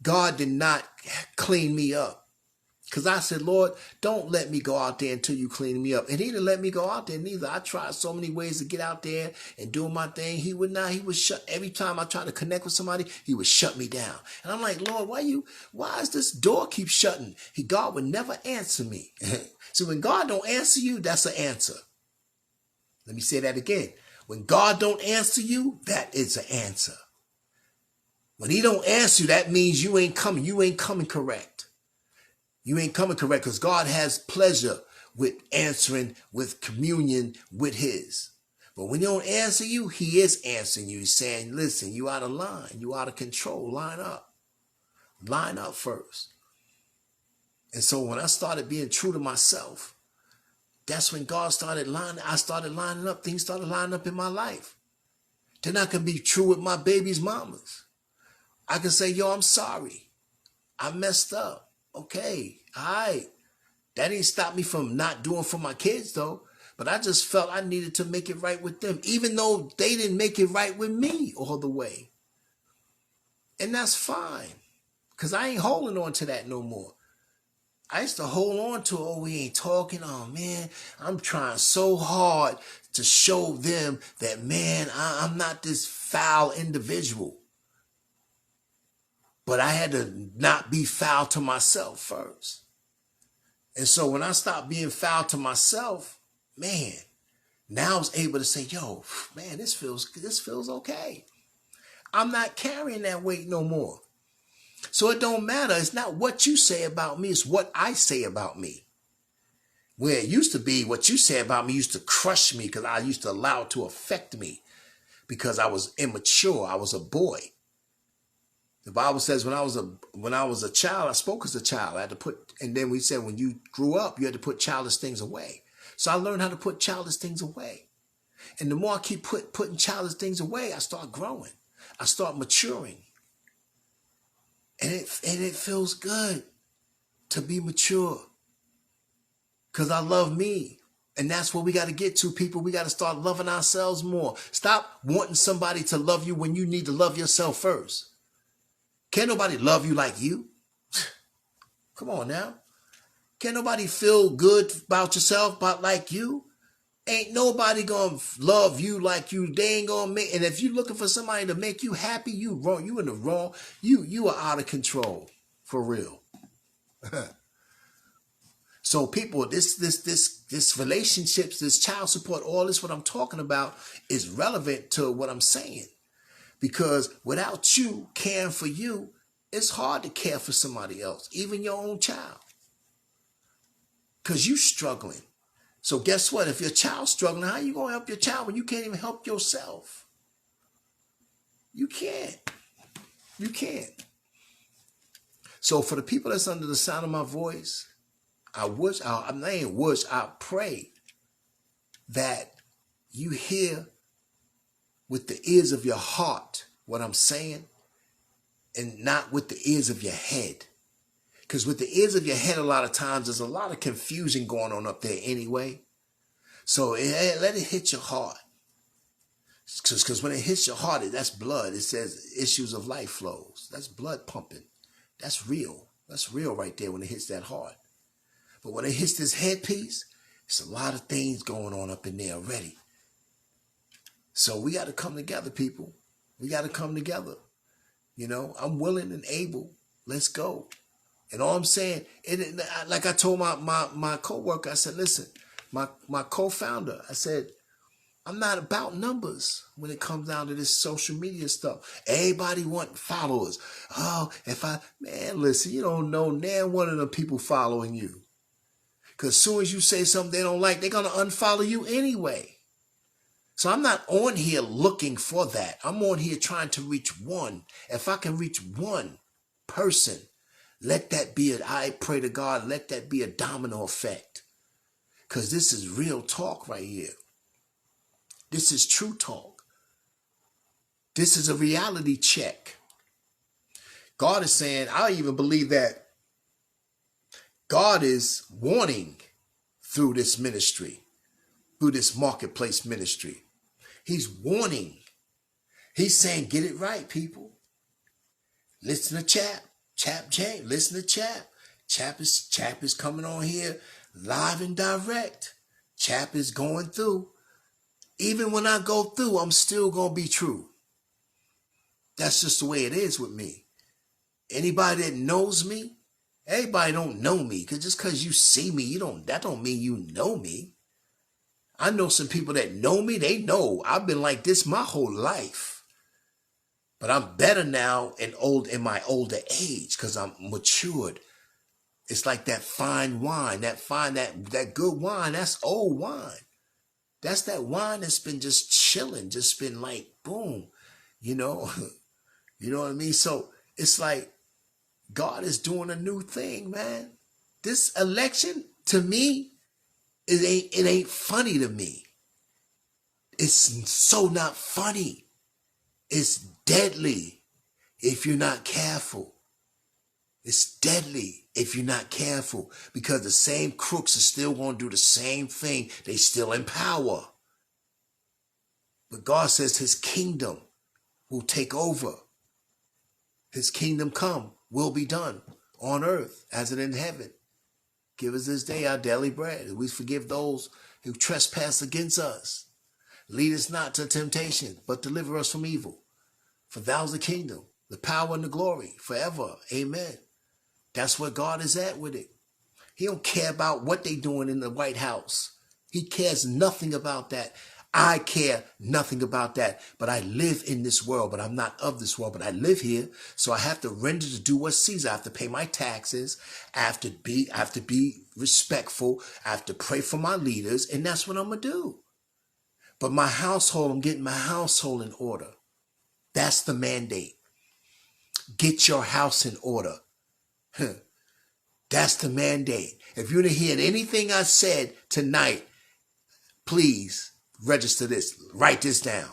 God did not clean me up. Because I said, Lord, don't let me go out there until you clean me up. And he didn't let me go out there neither. I tried so many ways to get out there and do my thing. He would not. He would shut. Every time I tried to connect with somebody, he would shut me down. And I'm like, Lord, why is this door keep shutting? God would never answer me. So when God don't answer you, that's an answer. Let me say that again. When God don't answer you, that is an answer. When he don't answer you, that means you ain't coming. You ain't coming correct. You ain't coming correct, because God has pleasure with answering, with communion with his. But when he don't answer you, he is answering you. He's saying, listen, you out of line. You out of control. Line up. Line up first. And so when I started being true to myself, that's when I started lining up. Things started lining up in my life. Then I can be true with my baby's mamas. I can say, yo, I'm sorry. I messed up. Okay, all right. That didn't stop me from not doing for my kids, though. But I just felt I needed to make it right with them, even though they didn't make it right with me all the way. And that's fine, because I ain't holding on to that no more. I used to hold on to, oh, we ain't talking. Oh, man, I'm trying so hard to show them that, man, I'm not this foul individual. But I had to not be foul to myself first. And so when I stopped being foul to myself, man, now I was able to say, yo, man, this feels okay. I'm not carrying that weight no more. So it don't matter. It's not what you say about me. It's what I say about me. Where it used to be, what you said about me used to crush me because I used to allow it to affect me because I was immature. I was a boy. The Bible says when I was a child, I spoke as a child. I had to put, and then we said when you grew up, you had to put childish things away. So I learned how to put childish things away. And the more I keep putting childish things away, I start growing. I start maturing. And it feels good to be mature. Because I love me. And that's what we got to get to, people. We got to start loving ourselves more. Stop wanting somebody to love you when you need to love yourself first. Can't nobody love you like you. Come on now. Can't nobody feel good about yourself about like you. Ain't nobody gonna love you like you. They ain't gonna make. And if you're looking for somebody to make you happy, you wrong. You in the wrong. You are out of control, for real. So people, this relationships, this child support, all this what I'm talking about is relevant to what I'm saying. Because without you caring for you, it's hard to care for somebody else, even your own child. Because you struggling. So guess what? If your child's struggling, how you going to help your child when you can't even help yourself? You can't. You can't. So for the people that's under the sound of my voice, I pray that you hear with the ears of your heart what I'm saying and not with the ears of your head. Because with the ears of your head, a lot of times, there's a lot of confusion going on up there anyway. So let it hit your heart. Because when it hits your heart, that's blood. It says issues of life flows. That's blood pumping. That's real. That's real right there when it hits that heart. But when it hits this headpiece, it's a lot of things going on up in there already. So we got to come together, people. We got to come together. You know, I'm willing and able. Let's go. And all I'm saying, like I told my co-worker, I said, listen, my co-founder, I said, I'm not about numbers when it comes down to this social media stuff. Everybody want followers. Oh, man, listen, you don't know now one of the people following you. Because as soon as you say something they don't like, they're going to unfollow you anyway. So I'm not on here looking for that. I'm on here trying to reach one. If I can reach one person, let that be I pray to God, let that be a domino effect. Because this is real talk right here. This is true talk. This is a reality check. God is saying, I even believe that God is warning through this ministry, through this marketplace ministry. He's warning. He's saying, get it right, people. Listen to Chap J. Listen to Chap. Chap is coming on here live and direct. Chap is going through. Even when I go through, I'm still going to be true. That's just the way it is with me. Anybody that knows me, everybody don't know me. Just because you see me, that don't mean you know me. I know some people that know me. They know I've been like this my whole life. But I'm better now in my older age because I'm matured. It's like that fine wine, that good wine, that's old wine. That's that wine that's been just chilling, just been like, boom, you know what I mean? So it's like God is doing a new thing, man. This election, to me, it ain't funny to me. It's so not funny. It's deadly if you're not careful. It's deadly if you're not careful because the same crooks are still going to do the same thing. They still in power. But God says his kingdom will take over. His kingdom come, will be done on earth as it in heaven. Give us this day our daily bread. And we forgive those who trespass against us. Lead us not to temptation, but deliver us from evil. For thou is the kingdom, the power and the glory forever. Amen. That's where God is at with it. He don't care about what they doing in the White House. He cares nothing about that. I care nothing about that. But I live in this world, but I'm not of this world, but I live here. So I have to render to do what Caesar. I have to pay my taxes. I have to be respectful. I have to pray for my leaders, and that's what I'm gonna do. But my household, I'm getting my household in order. That's the mandate. Get your house in order. That's the mandate. If you didn't hear anything I said tonight, please register this. Write this down.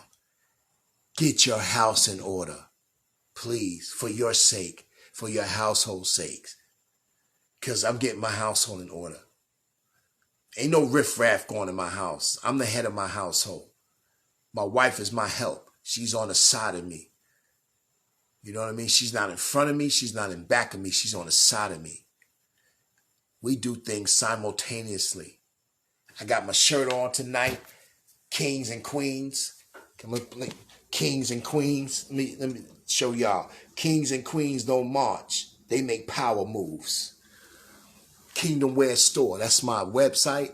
Get your house in order. Please, for your sake, for your household's sakes. Because I'm getting my household in order. Ain't no riffraff going in my house. I'm the head of my household. My wife is my help. She's on the side of me. You know what I mean? She's not in front of me. She's not in back of me. She's on the side of me. We do things simultaneously. I got my shirt on tonight. Kings and Queens. Kings and Queens. Let me show y'all. Kings and Queens don't march. They make power moves. Kingdom Wear Store. That's my website.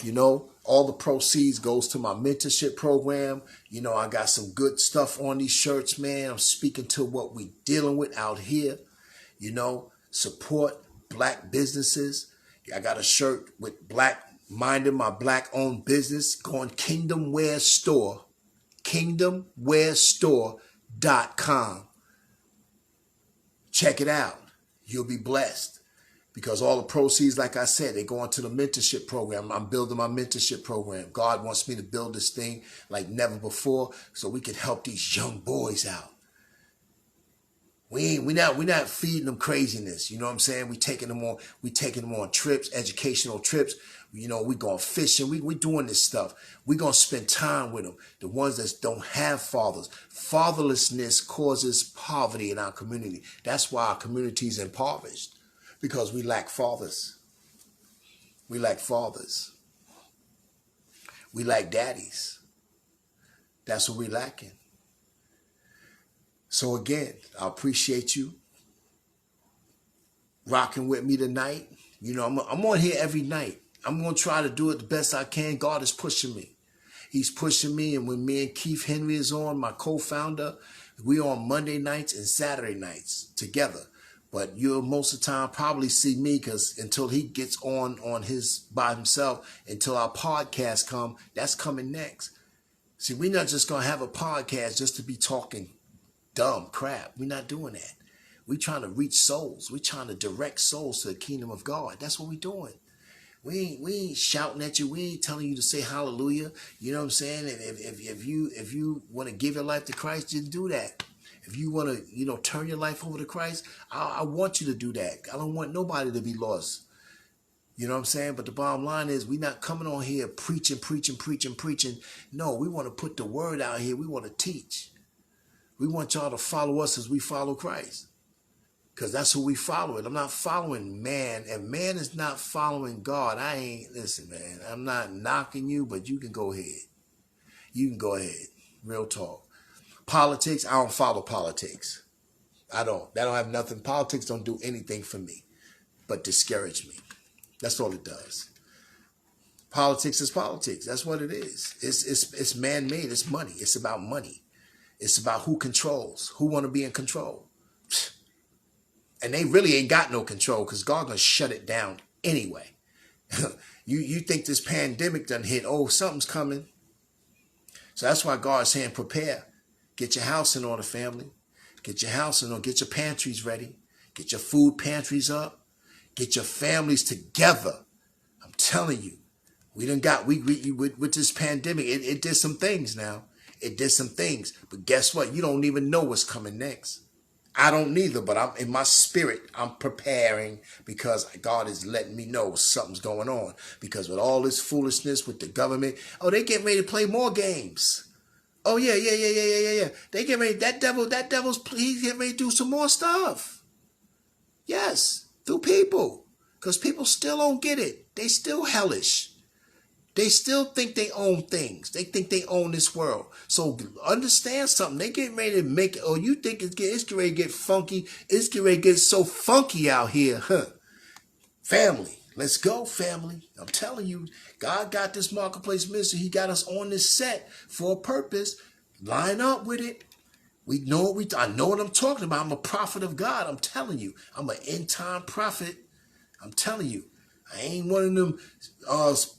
You know, all the proceeds goes to my mentorship program. You know, I got some good stuff on these shirts, man. I'm speaking to what we dealing with out here. You know, support black businesses. I got a shirt with minding my black owned business. Go on Kingdom Wear Store. KingdomWearStore.com. Check it out. You'll be blessed. Because all the proceeds, like I said, they go into the mentorship program. I'm building my mentorship program. God wants me to build this thing like never before so we can help these young boys out. We're not feeding them craziness. You know what I'm saying? We taking them on trips, educational trips. You know, we going fishing. We doing this stuff. We going to spend time with them. The ones that don't have fathers. Fatherlessness causes poverty in our community. That's why our community is impoverished. Because we lack fathers. We lack fathers. We lack daddies. That's what we lacking. So again, I appreciate you rocking with me tonight. You know, I'm on here every night. I'm going to try to do it the best I can. God is pushing me. He's pushing me. And when me and Keith Henry is on, my co-founder, we on Monday nights and Saturday nights together. But you'll most of the time probably see me because until he gets on his by himself, until our podcast come, that's coming next. See, we're not just going to have a podcast just to be talking dumb crap. We're not doing that. We're trying to reach souls. We're trying to direct souls to the kingdom of God. That's what we're doing. We ain't shouting at you. We ain't telling you to say hallelujah. You know what I'm saying? If you want to give your life to Christ, just do that. If you want to, turn your life over to Christ, I want you to do that. I don't want nobody to be lost. You know what I'm saying? But the bottom line is we're not coming on here preaching. No, we want to put the word out here. We want to teach. We want y'all to follow us as we follow Christ. Because that's who we follow it. I'm not following man. And man is not following God. Listen, man, I'm not knocking you, but you can go ahead. You can go ahead. Real talk. Politics, I don't follow politics. I don't. That don't have nothing. Politics don't do anything for me but discourage me. That's all it does. Politics is politics. That's what it is. It's man-made. It's money. It's about money. It's about who controls, who want to be in control. And they really ain't got no control because God gonna shut it down anyway. You think this pandemic done hit? Oh, something's coming. So that's why God's saying prepare. Get your house in order, family. Get your house in order. Get your pantries ready. Get your food pantries up. Get your families together. I'm telling you, we with this pandemic, it did some things now. It did some things. But guess what? You don't even know what's coming next. I don't neither, but I'm in my spirit. I'm preparing because God is letting me know something's going on. Because with all this foolishness with the government, they getting ready to play more games. Oh yeah. They get ready. That devil's he's getting ready to do some more stuff. Yes, through people, because people still don't get it. They still hellish. They still think they own things. They think they own this world. So understand something. They getting ready to make it. Oh, you think it's getting ready to get funky? It's getting ready to get so funky out here, huh? Family, Let's go, family. I'm telling you, God got this marketplace ministry. He got us on this set for a purpose. Line up with it. I know what I'm talking about. I'm a prophet of God. I'm telling you. I'm an end time prophet. I'm telling you. I ain't one of them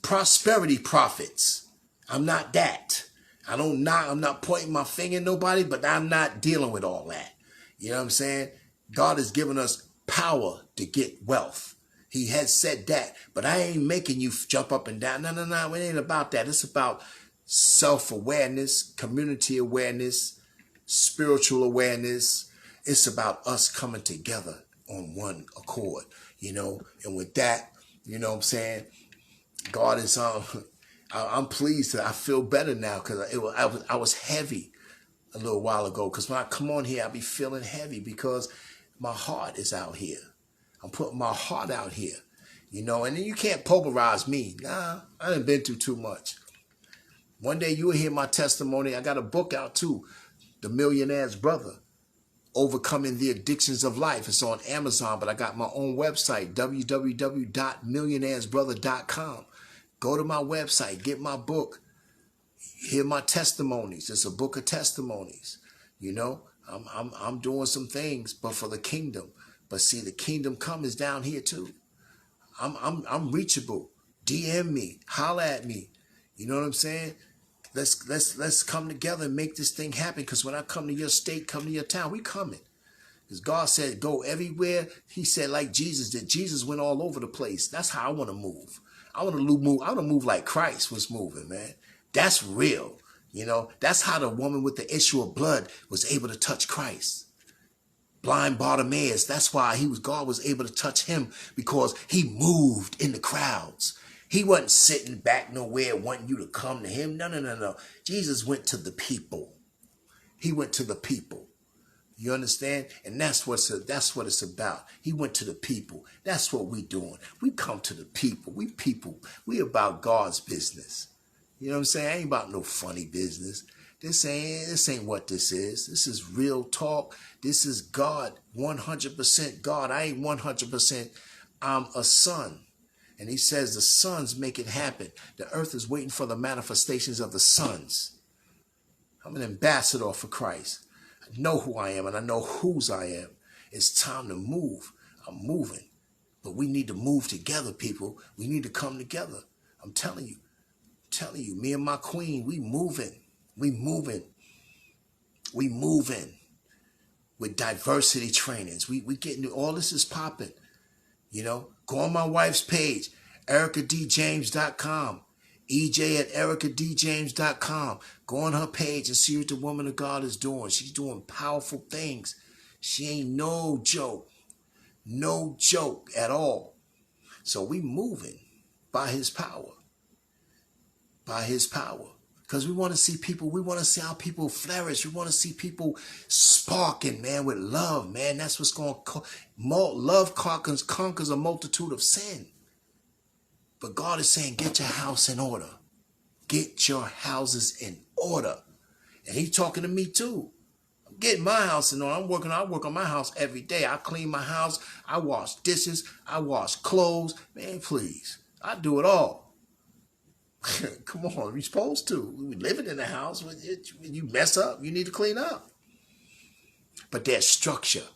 prosperity prophets. I'm not that. I'm not pointing my finger at nobody, but I'm not dealing with all that. You know what I'm saying? God has given us power to get wealth. He has said that, but I ain't making you jump up and down. No. It ain't about that. It's about self-awareness, community awareness, spiritual awareness. It's about us coming together on one accord, and with that, you know what I'm saying? God is I'm pleased that I feel better now because I was heavy a little while ago. Because when I come on here, I be feeling heavy because my heart is out here. I'm putting my heart out here, and then you can't pulverize me. Nah, I done been through too much. One day you will hear my testimony. I got a book out too, The Millionaire's Brother, Overcoming the Addictions of Life. It's on Amazon, but I got my own website, www.millionairesbrother.com. Go to my website, get my book, hear my testimonies. It's a book of testimonies. I'm doing some things, but for the kingdom. But see, the kingdom come is down here too. I'm reachable. DM me, holla at me. You know what I'm saying? Let's come together and make this thing happen. Because when I come to your state, come to your town, we coming. Because God said, go everywhere. He said, like Jesus did. Jesus went all over the place. That's how I want to move. I want to move like Christ was moving, man. That's real. That's how the woman with the issue of blood was able to touch Christ. Blind Bartimaeus, that's why God was able to touch him, because he moved in the crowds. He wasn't sitting back nowhere wanting you to come to him. No. Jesus went to the people. He went to the people. You understand? And that's what it's about. He went to the people. That's what we doing. We come to the people. We about God's business. You know what I'm saying? I ain't about no funny business. This ain't what this is. This is real talk. This is God, 100% God. I ain't 100%. I'm a son. And he says the sons make it happen. The earth is waiting for the manifestations of the sons. I'm an ambassador for Christ. I know who I am and I know whose I am. It's time to move. I'm moving. But we need to move together, people. We need to come together. I'm telling you, me and my queen, we moving. We moving with diversity trainings. We getting all this is popping. Go on my wife's page, ericadjames.com, EJ@ericadjames.com. Go on her page and see what the woman of God is doing. She's doing powerful things. She ain't no joke at all. So we moving by his power. Because we want to see our people flourish. We want to see people sparking, man, with love, man. That's what's going to love conquers a multitude of sin. But God is saying, get your house in order. Get your houses in order. And he's talking to me too. I'm getting my house in order. I work on my house every day. I clean my house. I wash dishes. I wash clothes. Man, please. I do it all. Come on, you're supposed to. We living in the house. When you mess up, you need to clean up. But there's structure.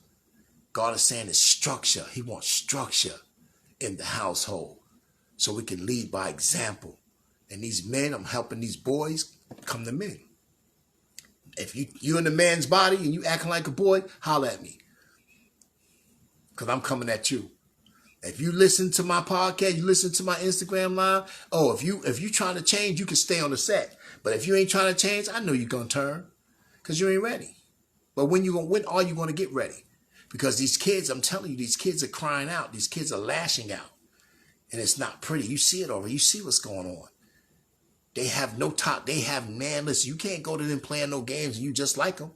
God is saying there's structure. He wants structure in the household so we can lead by example. And these men, I'm helping these boys come to men. If you're in the man's body and you acting like a boy, holler at me. Because I'm coming at you. If you listen to my podcast, you listen to my Instagram live, if you trying to change, you can stay on the set. But if you ain't trying to change, I know you're going to turn because you ain't ready. But when are you going to get ready? Because these kids, I'm telling you, these kids are crying out. These kids are lashing out. And it's not pretty. You see it already. You see what's going on. They have no top. They have, man, listen, you can't go to them playing no games and you just like them.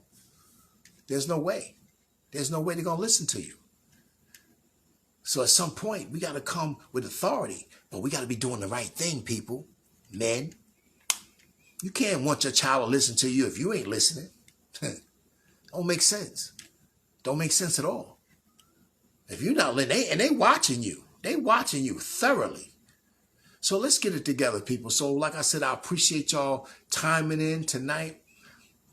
There's no way. There's no way they're going to listen to you. So at some point, we got to come with authority, but we got to be doing the right thing, people. Men, you can't want your child to listen to you if you ain't listening. Don't make sense. Don't make sense at all. If you're not listening, and they watching you. They watching you thoroughly. So let's get it together, people. So like I said, I appreciate y'all timing in tonight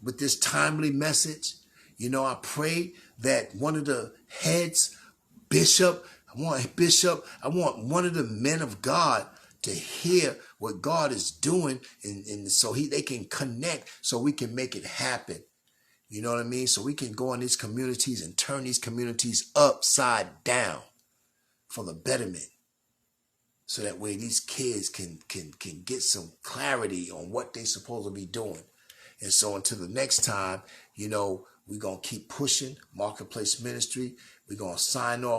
with this timely message. You know, I pray that one of the heads, I want one of the men of God to hear what God is doing, and so they can connect, so we can make it happen. You know what I mean? So we can go in these communities and turn these communities upside down for the betterment. So that way these kids can get some clarity on what they're supposed to be doing. And so until the next time, you know, we're going to keep pushing Marketplace Ministry. We're going to sign off.